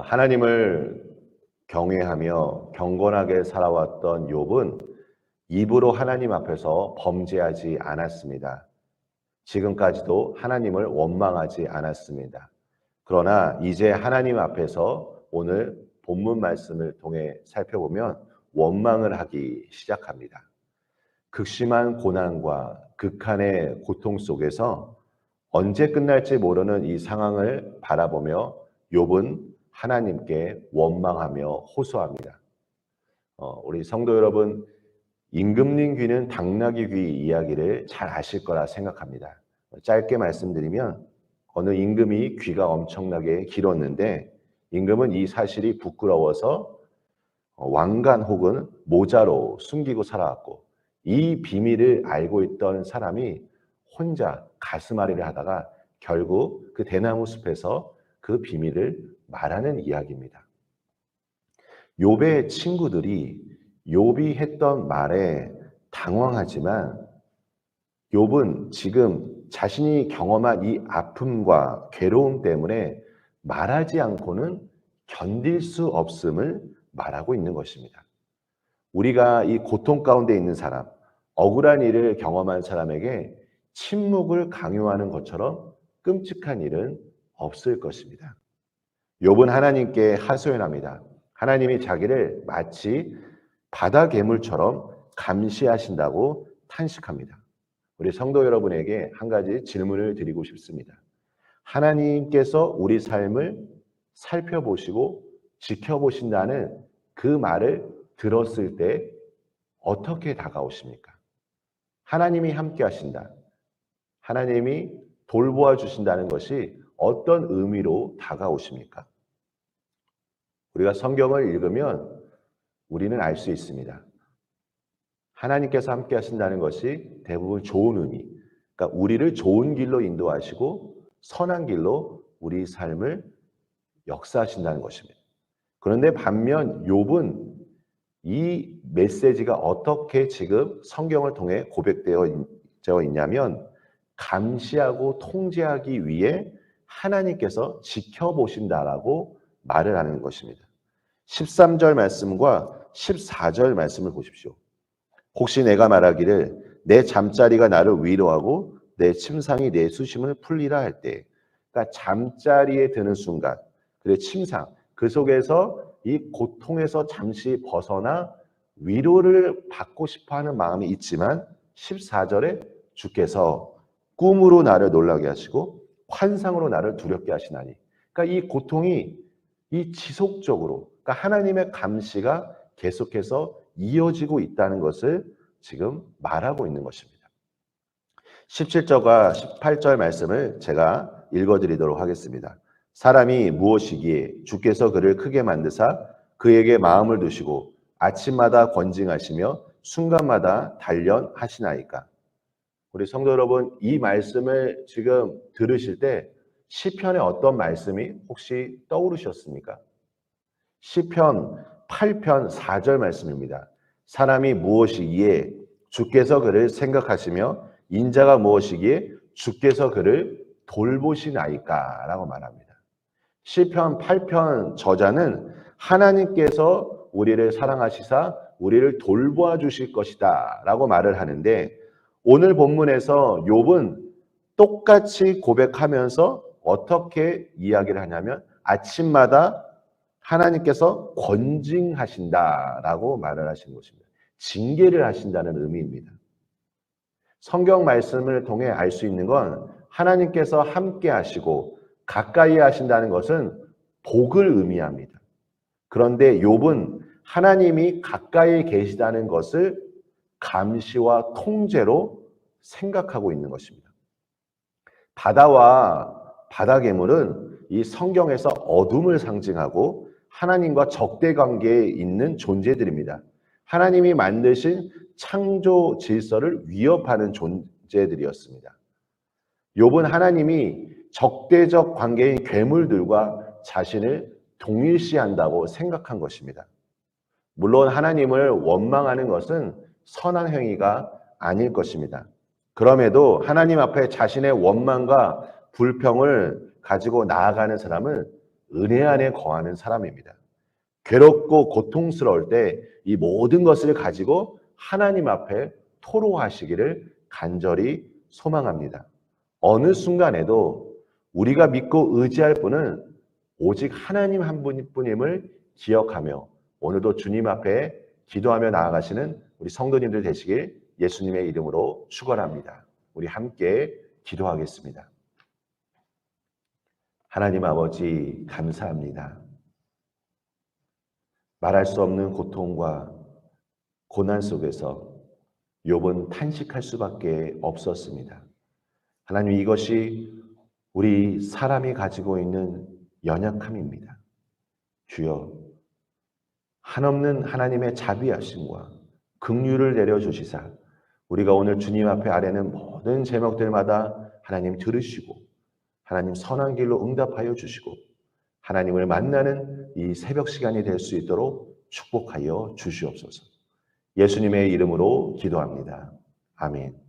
하나님을 경외하며 경건하게 살아왔던 욥은 입으로 하나님 앞에서 범죄하지 않았습니다. 지금까지도 하나님을 원망하지 않았습니다. 그러나 이제 하나님 앞에서 오늘 본문 말씀을 통해 살펴보면 원망을 하기 시작합니다. 극심한 고난과 극한의 고통 속에서 언제 끝날지 모르는 이 상황을 바라보며 욥은 하나님께 원망하며 호소합니다. 우리 성도 여러분, 임금님 귀는 당나귀 귀 이야기를 잘 아실 거라 생각합니다. 짧게 말씀드리면 어느 임금이 귀가 엄청나게 길었는데 임금은 이 사실이 부끄러워서 왕관 혹은 모자로 숨기고 살아왔고, 이 비밀을 알고 있던 사람이 혼자 가슴앓이를 하다가 결국 그 대나무 숲에서 그 비밀을 말하는 이야기입니다. 욥의 친구들이 욥이 했던 말에 당황하지만 욥은 지금 자신이 경험한 이 아픔과 괴로움 때문에 말하지 않고는 견딜 수 없음을 말하고 있는 것입니다. 우리가 이 고통 가운데 있는 사람, 억울한 일을 경험한 사람에게 침묵을 강요하는 것처럼 끔찍한 일은 없을 것입니다. 욥은 하나님께 하소연합니다. 하나님이 자기를 마치 바다 괴물처럼 감시하신다고 탄식합니다. 우리 성도 여러분에게 한 가지 질문을 드리고 싶습니다. 하나님께서 우리 삶을 살펴보시고 지켜보신다는 그 말을 들었을 때 어떻게 다가오십니까? 하나님이 함께 하신다, 하나님이 돌보아 주신다는 것이 어떤 의미로 다가오십니까? 우리가 성경을 읽으면 우리는 알 수 있습니다. 하나님께서 함께 하신다는 것이 대부분 좋은 의미, 그러니까 우리를 좋은 길로 인도하시고 선한 길로 우리 삶을 역사하신다는 것입니다. 그런데 반면 욥은 이 메시지가 어떻게 지금 성경을 통해 고백되어 있냐면, 감시하고 통제하기 위해 하나님께서 지켜보신다라고 말을 하는 것입니다. 13절 말씀과 14절 말씀을 보십시오. 혹시 내가 말하기를 내 잠자리가 나를 위로하고 내 침상이 내 수심을 풀리라 할 때, 그러니까 잠자리에 드는 순간, 그리고 침상, 그 속에서 이 고통에서 잠시 벗어나 위로를 받고 싶어하는 마음이 있지만 14절에 주께서 꿈으로 나를 놀라게 하시고 환상으로 나를 두렵게 하시나니, 그러니까 이 고통이 이 지속적으로, 그러니까 하나님의 감시가 계속해서 이어지고 있다는 것을 지금 말하고 있는 것입니다. 17절과 18절 말씀을 제가 읽어드리도록 하겠습니다. 사람이 무엇이기에 주께서 그를 크게 만드사 그에게 마음을 두시고 아침마다 권징하시며 순간마다 단련하시나이까. 우리 성도 여러분, 이 말씀을 지금 들으실 때 시편의 어떤 말씀이 혹시 떠오르셨습니까? 시편 8편 4절 말씀입니다. 사람이 무엇이기에 주께서 그를 생각하시며 인자가 무엇이기에 주께서 그를 돌보시나이까 라고 말합니다. 시편 8편 저자는 하나님께서 우리를 사랑하시사 우리를 돌보아 주실 것이다 라고 말을 하는데, 오늘 본문에서 욥은 똑같이 고백하면서 어떻게 이야기를 하냐면 아침마다 하나님께서 권징하신다라고 말을 하시는 것입니다. 징계를 하신다는 의미입니다. 성경 말씀을 통해 알 수 있는 건 하나님께서 함께 하시고 가까이 하신다는 것은 복을 의미합니다. 그런데 욥은 하나님이 가까이 계시다는 것을 감시와 통제로 생각하고 있는 것입니다. 바다와 바다 괴물은 이 성경에서 어둠을 상징하고 하나님과 적대 관계에 있는 존재들입니다. 하나님이 만드신 창조 질서를 위협하는 존재들이었습니다. 욥은 하나님이 적대적 관계인 괴물들과 자신을 동일시한다고 생각한 것입니다. 물론 하나님을 원망하는 것은 선한 행위가 아닐 것입니다. 그럼에도 하나님 앞에 자신의 원망과 불평을 가지고 나아가는 사람은 은혜 안에 거하는 사람입니다. 괴롭고 고통스러울 때 이 모든 것을 가지고 하나님 앞에 토로하시기를 간절히 소망합니다. 어느 순간에도 우리가 믿고 의지할 분은 오직 하나님 한 분뿐임을 기억하며 오늘도 주님 앞에 기도하며 나아가시는 우리 성도님들 되시길 예수님의 이름으로 축원합니다. 우리 함께 기도하겠습니다. 하나님 아버지 감사합니다. 말할 수 없는 고통과 고난 속에서 욥은 탄식할 수밖에 없었습니다. 하나님, 이것이 우리 사람이 가지고 있는 연약함입니다. 주여, 한없는 하나님의 자비하심과 긍휼을 내려주시사 우리가 오늘 주님 앞에 아뢰는 모든 제목들마다 하나님 들으시고 하나님 선한 길로 응답하여 주시고 하나님을 만나는 이 새벽 시간이 될 수 있도록 축복하여 주시옵소서. 예수님의 이름으로 기도합니다. 아멘.